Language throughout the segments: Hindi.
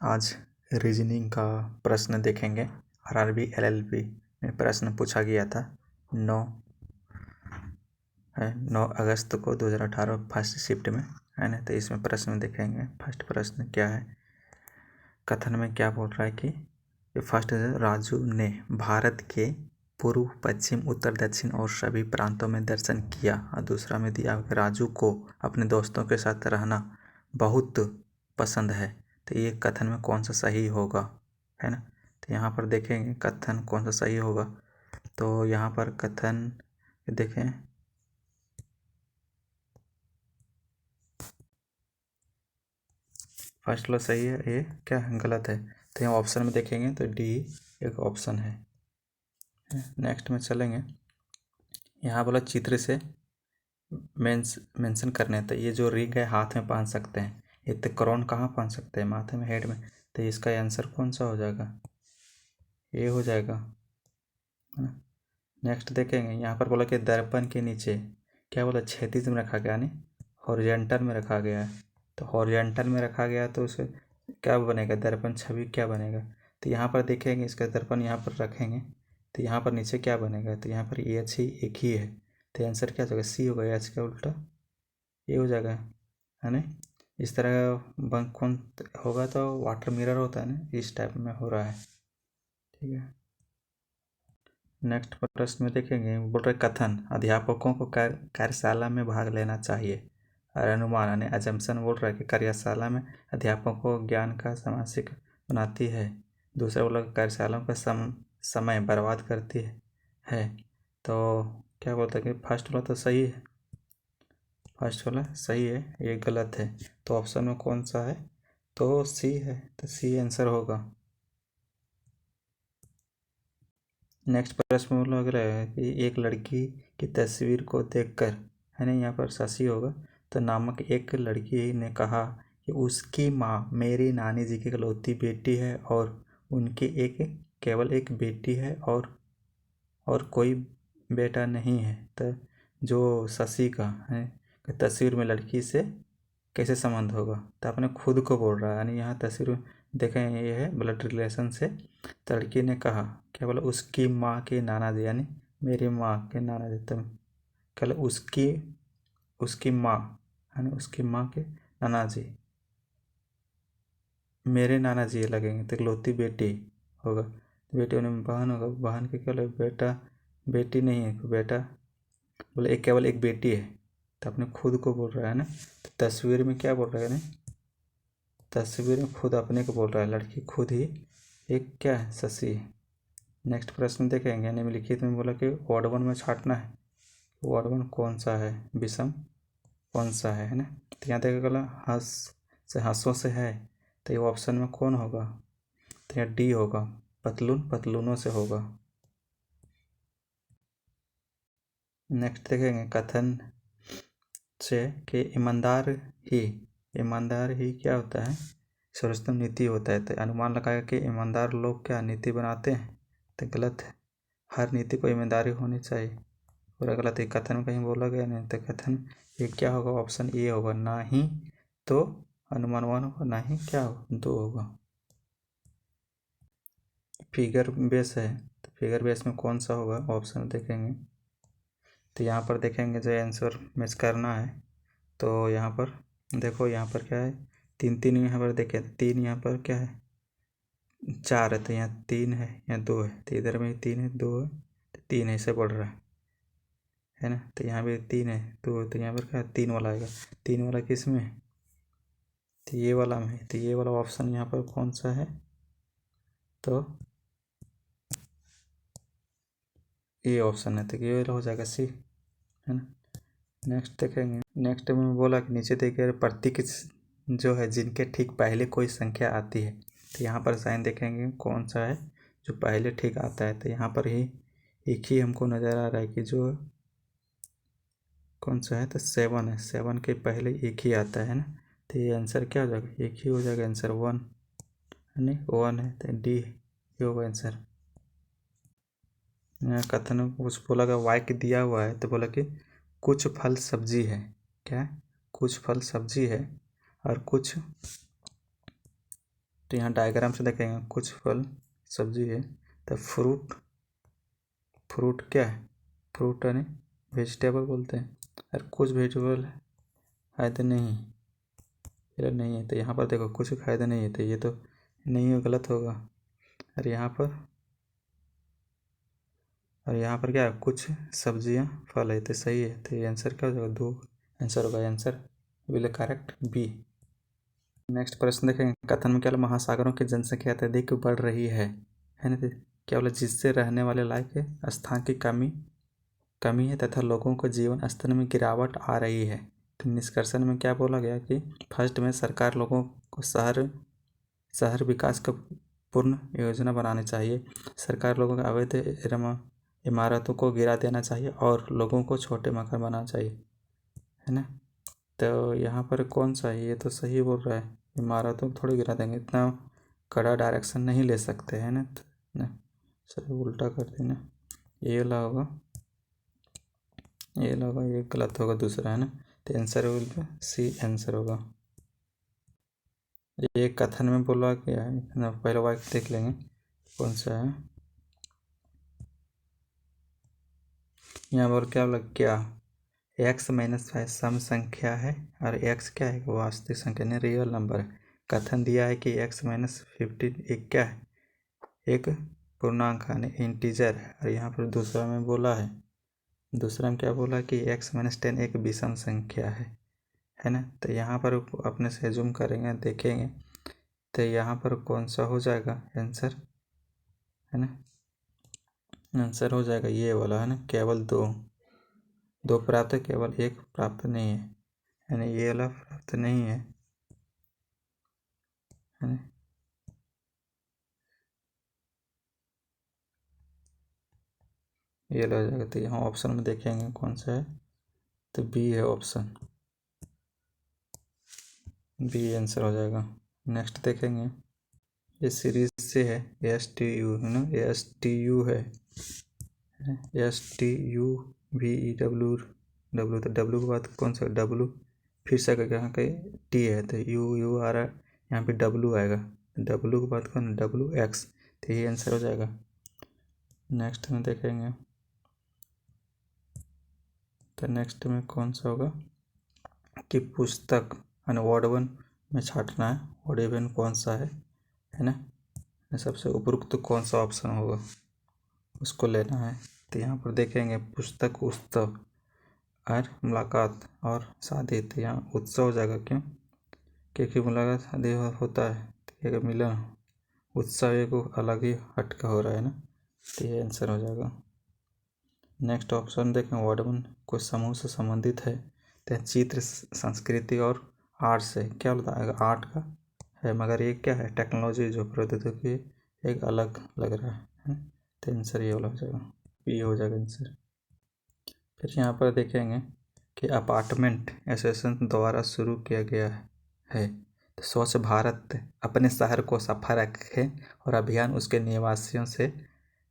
आज रीजनिंग का प्रश्न देखेंगे। आरआरबी एलएलबी में प्रश्न पूछा गया था 9 अगस्त को 2018 फर्स्ट शिफ्ट में, है ना। तो इसमें प्रश्न देखेंगे। फर्स्ट प्रश्न क्या है, कथन में क्या बोल रहा है कि फर्स्ट राजू ने भारत के पूर्व, पश्चिम, उत्तर, दक्षिण और सभी प्रांतों में दर्शन किया। और दूसरा में दिया कि राजू को अपने दोस्तों के साथ रहना बहुत पसंद है। तो ये कथन में कौन सा सही होगा, है ना। तो यहाँ पर देखेंगे कथन कौन सा सही होगा। तो यहाँ पर कथन देखें, फर्स्ट वाला सही है, ये क्या गलत है। तो यहाँ ऑप्शन में देखेंगे तो डी एक ऑप्शन है। नेक्स्ट में चलेंगे। यहाँ बोला चित्र से मेंशन करने, तो ये जो रिंग है हाथ में पहन सकते हैं, ये तो क्राउन कहाँ पहन सकते हैं, माथे में, हेड में। तो इसका आंसर कौन सा हो जाएगा, ये हो जाएगा। नेक्स्ट देखेंगे, यहाँ पर बोला कि दर्पण के नीचे क्या बोला, क्षैतिज में रखा गया, यानी हॉरिजॉन्टल में रखा गया है। तो हॉरिजॉन्टल में रखा गया तो उसे क्या बनेगा, दर्पण छवि क्या बनेगा। तो यहाँ पर देखेंगे इसका दर्पण यहाँ पर रखेंगे तो यहाँ पर नीचे क्या बनेगा, तो यहाँ पर एच ही एक ही है। तो आंसर क्या हो जाएगा, सी होगा, एच का उल्टा ये हो जाएगा, है ना। इस तरह बंक कौन होगा, तो वाटर मिरर होता है ना, इस टाइप में हो रहा है, ठीक है। नेक्स्ट प्रश्न में देखेंगे, बोल रहे कथन अध्यापकों को कार्यशाला में भाग लेना चाहिए। और अनुमान यानी अजम्पशन बोल रहा है कि कार्यशाला में अध्यापकों को ज्ञान का समासिक बनाती है। दूसरा बोला कार्यशालाओं का समय बर्बाद करती है। तो क्या बोलता है कि फर्स्ट वाला तो सही है, फर्स्ट वाला सही है, ये गलत है। तो ऑप्शन में कौन सा है, तो सी है, तो सी आंसर होगा। नेक्स्ट प्रश्न लग रहा है कि एक लड़की की तस्वीर को देखकर, है ना, यहाँ पर शशि होगा, तो नामक एक लड़की ने कहा कि उसकी माँ मेरी नानी जी की इकलौती बेटी है और उनकी केवल एक बेटी है और कोई बेटा नहीं है। तो जो शशि का है तस्वीर में लड़की से कैसे संबंध होगा, तो अपने खुद को बोल रहा है, यानी यहाँ तस्वीर देखें ये है ब्लड रिलेशन से। तो लड़की ने कहा क्या बोला, उसकी माँ के नाना जी, यानी मेरी माँ के नाना जी। तो क्या बोला, उसकी माँ, यानी उसकी माँ के नाना जी, मेरे नाना जी लगेंगे, तो इकलौती बेटी होगा। बेटी होने में बहन होगा, बहन के केवल बेटा बेटी नहीं है, बेटा बोले एक केवल एक बेटी है। तो अपने खुद को बोल रहा है ना। तो तस्वीर में क्या बोल रहा है ना, तस्वीर में खुद अपने को बोल रहा है, लड़की खुद ही एक क्या है, शशि है। नेक्स्ट प्रश्न देखेंगे, निम्नलिखित में बोला कि वार्ड 1 में छांटना है, वार्ड 1 कौन सा है, विषम कौन सा है ना। तो यहाँ देखा गला हंस से हंसों से है, तो ये ऑप्शन में कौन होगा, तो यहाँ डी होगा, पतलून पतलूनों से होगा। नेक्स्ट देखेंगे कथन से कि ईमानदार ही क्या होता है, सर्वोत्तम नीति होता है। तो अनुमान लगाया कि ईमानदार लोग क्या नीति बनाते हैं, तो गलत है। हर नीति को ईमानदारी होनी चाहिए, पूरा गलत है। कथन में कहीं बोला गया नहीं, तो कथन ये क्या होगा, ऑप्शन ए होगा, ना ही तो अनुमान 1 होगा, ना ही क्या होगा 2 होगा। फिगर बेस है, तो फिगर बेस में कौन सा होगा, ऑप्शन देखेंगे। तो यहाँ पर देखेंगे जो आंसर मैच करना है, तो यहाँ पर देखो, यहाँ पर क्या है, 3 यहाँ पर देखें, 3 यहाँ पर क्या है, 4 है, तो यहाँ 3 है, यहाँ 2 है, तो इधर में 3 है, 2 है, तो 3 ऐसे बढ़ रहा है ना। तो यहाँ भी 3 है, 2 है, तो यहाँ पर क्या 3 वाला आएगा। 3 वाला किस में है, तो ये वाला में है। तो ये वाला ऑप्शन यहाँ पर कौन सा है, तो ये ऑप्शन है, तो ये वाला हो जाएगा सी, है ना। नेक्स्ट देखेंगे, नेक्स्ट में बोला कि नीचे देखिए प्रतीक जो है जिनके ठीक पहले कोई संख्या आती है, तो यहाँ पर साइन देखेंगे कौन सा है जो पहले ठीक आता है। तो यहाँ पर ही एक ही हमको नज़र आ रहा है कि जो कौन सा है, तो 7 है, 7 के पहले एक ही आता है ना। तो ये आंसर क्या हो जाएगा, एक ही हो जाएगा आंसर, 1 है नहीं, 1 है, तो डी ये होगा आंसर। यहाँ कथन कुछ बोला गया, वाक्य दिया हुआ है, तो बोला कि कुछ फल सब्जी है, क्या है, कुछ फल सब्जी है और कुछ तो यहाँ डायग्राम से देखेंगे कुछ फल सब्जी है, तो फ्रूट क्या है, फ्रूट यानी वेजिटेबल बोलते हैं, और कुछ वेजिटेबल है तो नहीं, ये नहीं है, तो यहाँ पर देखो कुछ फायदा नहीं है, तो ये तो नहीं है, गलत होगा। और यहाँ पर क्या है, कुछ सब्जियाँ फल है, तो सही है, तो ये आंसर क्या हो जाएगा, 2 आंसर होगा, answer will correct be. Next प्रश्न देखेंगे, कथन में केवल महासागरों की जनसंख्या अत्यधिक बढ़ रही है ना, तो क्या बोला, जिससे रहने वाले लायक स्थान की कमी है तथा लोगों को जीवन स्तर में गिरावट आ रही है। तो निष्कर्षण में क्या बोला गया कि फर्स्ट में सरकार लोगों को शहर विकास का पूर्ण योजना बनानी चाहिए, सरकार लोगों के अवैध इमारतों को गिरा देना चाहिए और लोगों को छोटे मकान बनाना चाहिए, है ना। तो यहाँ पर कौन सा है, ये तो सही बोल रहा है, इमारतों को थोड़ी गिरा देंगे, इतना कड़ा डायरेक्शन नहीं ले सकते, है ना, तो ना सही उल्टा कर देना, ये वाला होगा, ये गलत होगा दूसरा, है ना, तो आंसर होगा सी, आंसर होगा। ये कथन में बोला गया है ना, पहले वाक्य देख लेंगे कौन सा है। यहाँ पर क्या बोला, क्या x-5 सम संख्या है और x क्या है, वास्तविक संख्या नहीं, रियल नंबर है। कथन दिया है कि x-15 एक क्या है, एक पूर्णांक यानी इंटीजर है, और यहाँ पर दूसरा में बोला है, दूसरा में क्या बोला कि x-10 एक विषम संख्या है ना। तो यहाँ पर अपने से जूम करेंगे, देखेंगे, तो यहाँ पर कौन सा हो जाएगा आंसर, है ना, आंसर हो जाएगा ये वाला, है ना, केवल दो प्राप्त है, केवल एक प्राप्त नहीं है, यानी ये वाला प्राप्त नहीं है ना, ये लग जाएगा। तो यहाँ ऑप्शन में देखेंगे कौन सा है, तो बी है ऑप्शन, बी आंसर हो जाएगा। नेक्स्ट देखेंगे, ये सीरीज से है, ASTU है ना, ASTU है, STUVEW, तो W के बाद कौन सा, W फिर से करके यहाँ कहीं T है, तो U आ रहा है, यहाँ पे W आएगा, W के बाद कौन, WX, तो ये आंसर हो जाएगा। नेक्स्ट में देखेंगे, तो नेक्स्ट में कौन सा होगा कि पुस्तक यानी वर्ड 1 में छाटना है, वर्ड इवन कौन सा है ना, सबसे उपयुक्त कौन सा ऑप्शन होगा उसको लेना है। तो यहाँ पर देखेंगे पुस्तक, उत्सव और मुलाकात और शादी, तो यहाँ उत्सव हो जाएगा, क्यों, क्योंकि मुलाकात शादी होता है, तो ये मिलन, उत्सव एक अलग ही हट का हो रहा है ना, तो ये आंसर हो जाएगा। नेक्स्ट ऑप्शन देखें, वर्ड 1 कोई समूह से संबंधित है, तो चित्र, संस्कृति और आर्ट से, क्या बताएगा, आर्ट का है, मगर ये क्या है, टेक्नोलॉजी जो प्रौद्योगिकी एक अलग लग रहा है, तो आंसर ये वाला हो जाएगा, बी हो जाएगा आंसर। फिर यहाँ पर देखेंगे कि अपार्टमेंट एसोसिएशन द्वारा शुरू किया गया है, तो स्वच्छ भारत अपने शहर को सफा रखे और अभियान उसके निवासियों से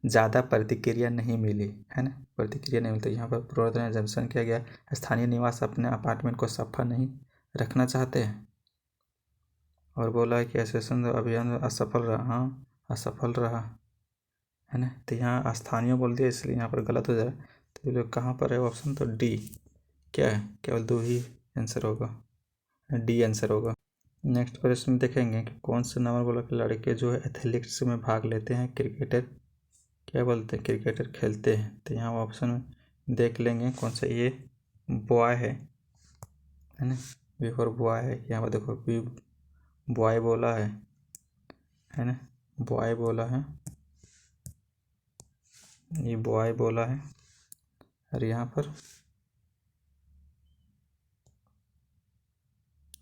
ज़्यादा प्रतिक्रिया नहीं मिली, है ना, प्रतिक्रिया नहीं मिलती। यहाँ पर पूर्वोत्तर जंक्शन किया गया, स्थानीय निवास अपने अपार्टमेंट को सफा नहीं रखना चाहते हैं, और बोला है कि एसोसिएशन अभियान असफल रहा, है ना, तो यहाँ स्थानीय बोल दिया, इसलिए यहाँ पर गलत हो जाए, तो ये लोग कहाँ पर है ऑप्शन, तो डी क्या है, केवल 2 ही आंसर होगा, डी आंसर होगा। नेक्स्ट प्रश्न देखेंगे कि कौन से नंबर बोला कि लड़के जो है एथलेटिक्स में भाग लेते हैं, क्रिकेटर क्या बोलते हैं, क्रिकेटर खेलते हैं, तो यहाँ ऑप्शन में देख लेंगे कौन सा, ये बॉय है ना, बी फॉर बॉय है, यहाँ पर देखो बी बॉय बोला है ना, बॉय बोला है, ये बॉय बोला है, और यहाँ पर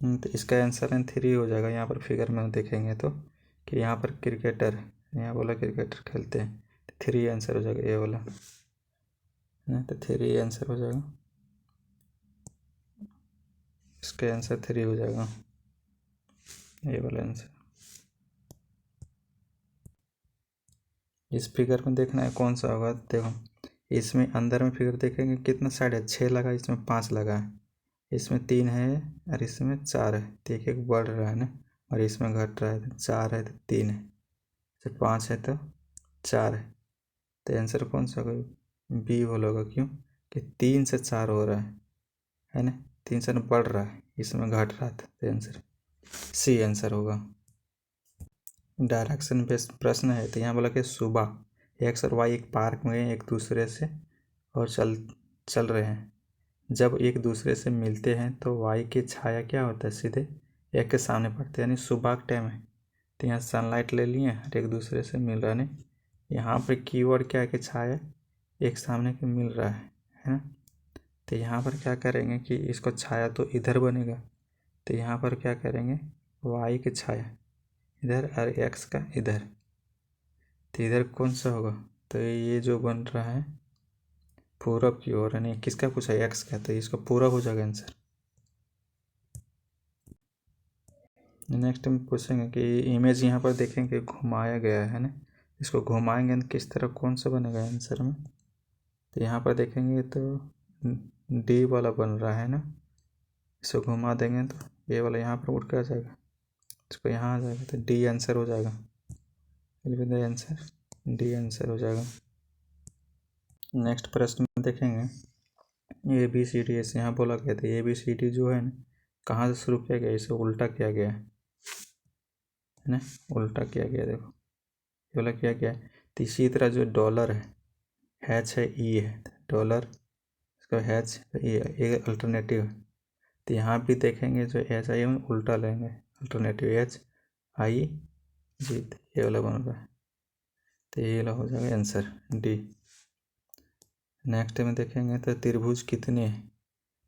तो इसका आंसर है 3 हो जाएगा। यहाँ पर फिगर में देखेंगे तो कि यहाँ पर क्रिकेटर, यहाँ बोला क्रिकेटर खेलते हैं, तो 3 आंसर हो जाएगा, ये वाला ना, तो 3 आंसर हो जाएगा, इसका आंसर 3 हो जाएगा, ये वाला आंसर। इस फिगर में देखना है कौन सा होगा, देखो इसमें अंदर में फिगर देखेंगे कितना साइड है, 6 लगा, इसमें 5 लगा है, इसमें 3 है और इसमें 4 है, तो एक एक बढ़ रहा है ना, और इसमें घट रहा है तो 4 है तो 3 है, तो 5 है तो 4 है। तो आंसर कौन सा होगा? बी बोलोगा। क्यों? कि 3 से 4 हो रहा है ना, 3 से बढ़ रहा है, इसमें घट रहा था, तो आंसर सी आंसर होगा। डायरेक्शन बेस्ड प्रश्न है, तो यहाँ बोला कि सुबह एक्स और वाई एक पार्क में एक दूसरे से और चल रहे हैं। जब एक दूसरे से मिलते हैं तो वाई की छाया क्या होता है? सीधे एक के सामने पड़ते हैं, यानी सुबह का टाइम है, तो यहाँ सनलाइट ले लिए और एक दूसरे से मिल रहा है। यहाँ पर कीवर्ड क्या है कि छाया एक सामने के मिल रहा है ना। तो यहाँ पर क्या करेंगे कि इसको छाया तो इधर बनेगा, तो यहाँ पर क्या करेंगे, वाई की छाया इधर और एक्स का इधर, तो इधर कौन सा होगा? तो ये जो बन रहा है पूरब की ओर, यानी किसका पूछा? एक्स का, तो इसका पूरब हो जाएगा आंसर। नेक्स्ट हम पूछेंगे कि इमेज यहाँ पर देखेंगे घुमाया गया है ना, इसको घुमाएंगे तो किस तरह कौन सा बनेगा आंसर में? तो यहाँ पर देखेंगे तो डी वाला बन रहा है ना, इसको घुमा देंगे तो ये वाला यहाँ पर उठ कर आ जाएगा, इसको यहाँ आ जाएगा, तो डी आंसर हो जाएगा। आंसर डी आंसर हो जाएगा। नेक्स्ट प्रश्न में देखेंगे ए बी सी डी, ऐसे यहाँ बोला गया था ए बी सी डी जो है ना कहाँ से शुरू किया गया, इसे उल्टा किया गया है ना, उल्टा किया गया। देखो ये वाला किया गया है। तो इसी तरह जो डॉलर है हैच है ई है, डॉलर इसका हैच ई ये अल्टरनेटिव है, तो यहाँ भी देखेंगे जो एच आई हम उल्टा लेंगे, अल्टरनेटिव एच आई जी, ये वाला बन रहा है, तो ये वाला हो जाएगा आंसर डी। नेक्स्ट में देखेंगे तो त्रिभुज कितने हैं,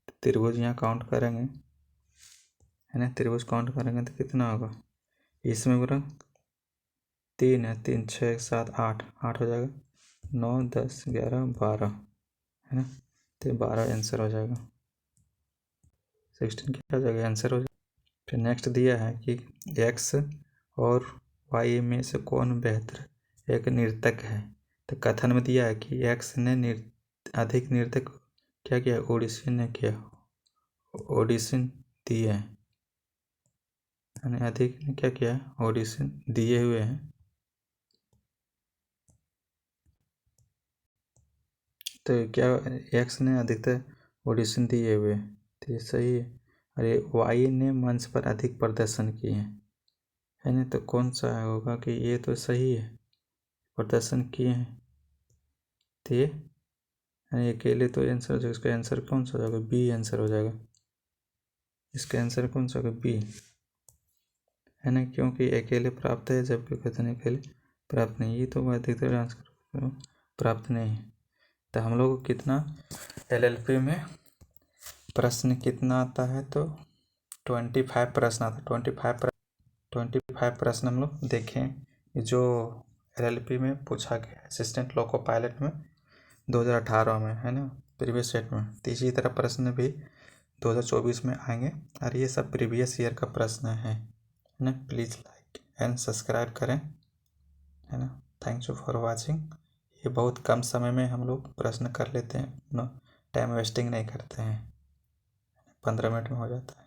तो त्रिभुज यहाँ काउंट करेंगे है ना, त्रिभुज काउंट करेंगे तो कितना होगा? इसमें पूरा 3 है, 3 6 7 8 8 हो जाएगा, 9 10 11 12 है ना, तो 12 आंसर हो जाएगा। 16 क्या हो जाएगा? आंसर हो जाएगा। फिर नेक्स्ट दिया है कि एक्स और वाई में से कौन बेहतर एक नर्तक है, तो कथन में दिया है कि एक्स ने अधिक नृत्य क्या किया? ऑडिशन ने किया, ऑडिशन दिए हैं, यानी अधिक ने क्या किया? ऑडिशन दिए हुए हैं। तो क्या एक्स ने अधिकतर ऑडिशन दिए हुए, तो ये सही है। अरे वाई ने मंच पर अधिक प्रदर्शन किए हैं, है ना, तो कौन सा होगा कि ये तो सही है, प्रदर्शन किए हैं, तो ये यानी अकेले तो आंसर हो जाएगा। इसका आंसर कौन सा हो जाएगा? बी आंसर हो जाएगा। इसका आंसर कौन सा होगा? बी है ना, क्योंकि अकेले प्राप्त है जबकि कथन अकेले प्राप्त नहीं, ये तो अधिकतर आंसर प्राप्त नहीं है। तो हम लोग को कितना एलएलपी में प्रश्न कितना आता है? तो 25 प्रश्न आता है। 25 प्रश्न हम लोग देखें जो एलएलपी में पूछा गया है असिस्टेंट लोको पायलट में 2018 में, है ना, प्रीवियस सेट में। तो इसी तरह प्रश्न भी 2024 में आएंगे और ये सब प्रीवियस ईयर का प्रश्न है ना। प्लीज़ लाइक एंड सब्सक्राइब करें, है ना। Thank you for watching. ये बहुत कम समय में हम लोग प्रश्न कर लेते हैं, टाइम वेस्टिंग नहीं करते हैं, 15 मिनट में हो जाता है।